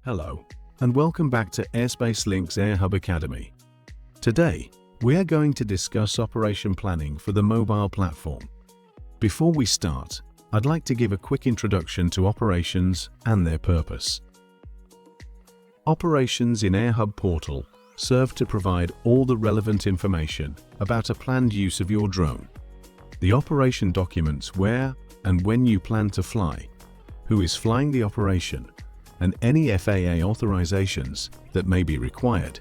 Hello, and welcome back to Airspace Link's AirHub Academy. Today, we are going to discuss operation planning for the mobile platform. Before we start, I'd like to give a quick introduction to operations and their purpose. Operations in AirHub portal serve to provide all the relevant information about a planned use of your drone. The operation documents where and when you plan to fly, who is flying the operation, and any FAA authorizations that may be required.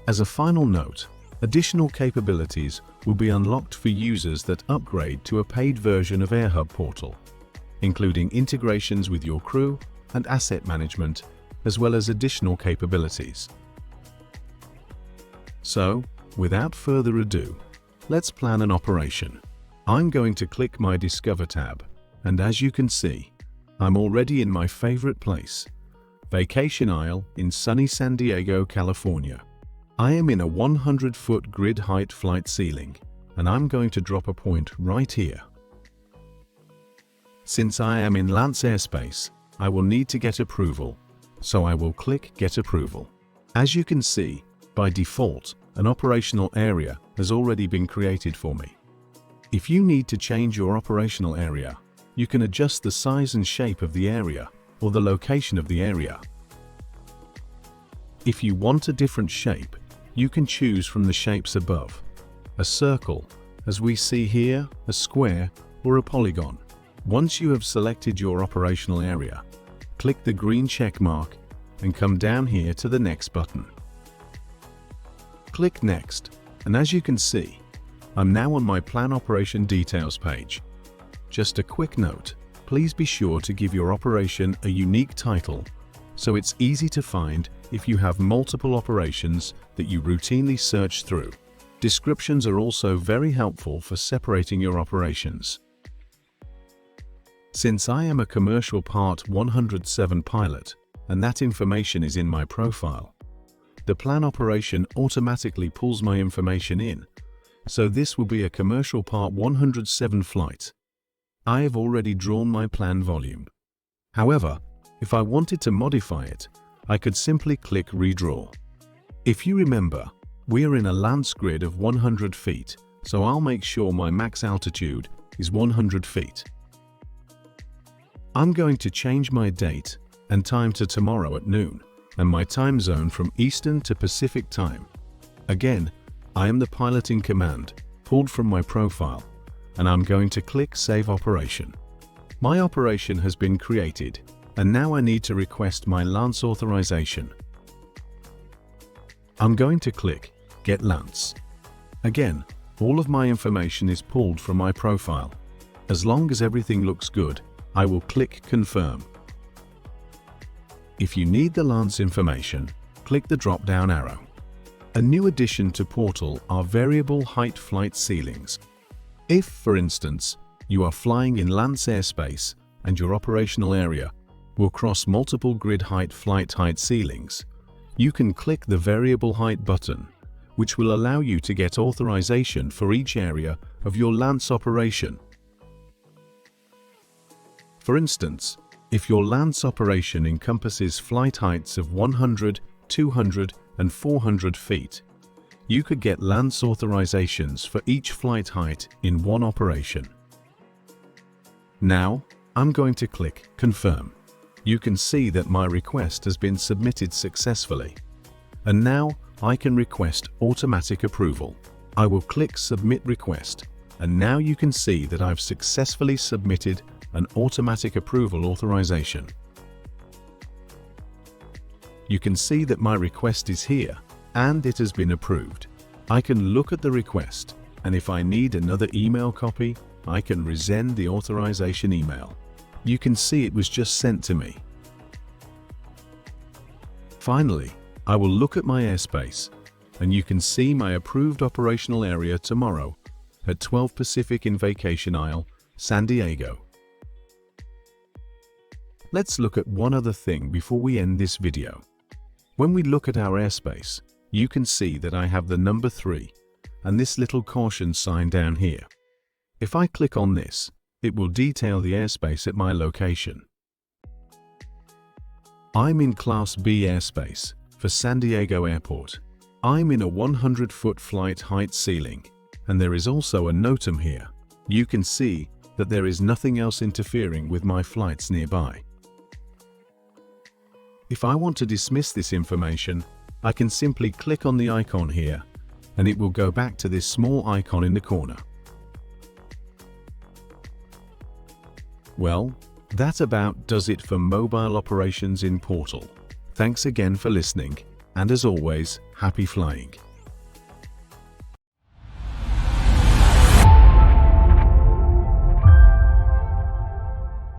As a final note, additional capabilities will be unlocked for users that upgrade to a paid version of AirHub portal, including integrations with your crew and asset management, as well as additional capabilities. So, without further ado, let's plan an operation. I'm going to click my Discover tab, and as you can see, I'm already in my favorite place, Vacation Isle in sunny San Diego, California. I am in a 100-foot grid height flight ceiling, and I'm going to drop a point right here. Since I am in LAANC airspace, I will need to get approval, so I will click Get Approval. As you can see, by default, an operational area has already been created for me. If you need to change your operational area, you can adjust the size and shape of the area or the location of the area. If you want a different shape, you can choose from the shapes above: a circle, as we see here, a square, or a polygon. Once you have selected your operational area, click the green check mark and come down here to the Next button. Click Next, and as you can see, I'm now on my Plan Operation Details page. Just a quick note, please be sure to give your operation a unique title so it's easy to find if you have multiple operations that you routinely search through. Descriptions are also very helpful for separating your operations. Since I am a commercial Part 107 pilot and that information is in my profile, the plan operation automatically pulls my information in, so this will be a commercial Part 107 flight. I have already drawn my plan volume. However, if I wanted to modify it, I could simply click Redraw. If you remember, we are in a LAANC grid of 100 feet, so I'll make sure my max altitude is 100 feet. I'm going to change my date and time to tomorrow at noon, and my time zone from Eastern to Pacific time. Again, I am the pilot in command, pulled from my profile, and I'm going to click Save Operation. My operation has been created, and now I need to request my LAANC authorization. I'm going to click Get LAANC. Again, all of my information is pulled from my profile. As long as everything looks good, I will click Confirm. If you need the LAANC information, click the drop-down arrow. A new addition to Portal are variable height flight ceilings. If, for instance, you are flying in LAANC airspace and your operational area will cross multiple grid height flight height ceilings, you can click the Variable Height button, which will allow you to get authorization for each area of your LAANC operation. For instance, if your LAANC operation encompasses flight heights of 100, 200, and 400 feet, you could get LAANC authorizations for each flight height in one operation. Now, I'm going to click Confirm. You can see that my request has been submitted successfully. And now I can request automatic approval. I will click Submit Request, and now you can see that I've successfully submitted an automatic approval authorization. You can see that my request is here, and it has been approved. I can look at the request, and if I need another email copy, I can resend the authorization email. You can see it was just sent to me. Finally, I will look at my airspace, and you can see my approved operational area tomorrow at 12 Pacific in Vacation Isle, San Diego. Let's look at one other thing before we end this video. When we look at our airspace, you can see that I have the number 3 and this little caution sign down here. If I click on this, it will detail the airspace at my location. I'm in Class B airspace for San Diego Airport. I'm in a 100-foot flight height ceiling, and there is also a NOTAM here. You can see that there is nothing else interfering with my flights nearby. If I want to dismiss this information, I can simply click on the icon here, and it will go back to this small icon in the corner. Well, that about does it for mobile operations in Portal. Thanks again for listening, and as always, happy flying.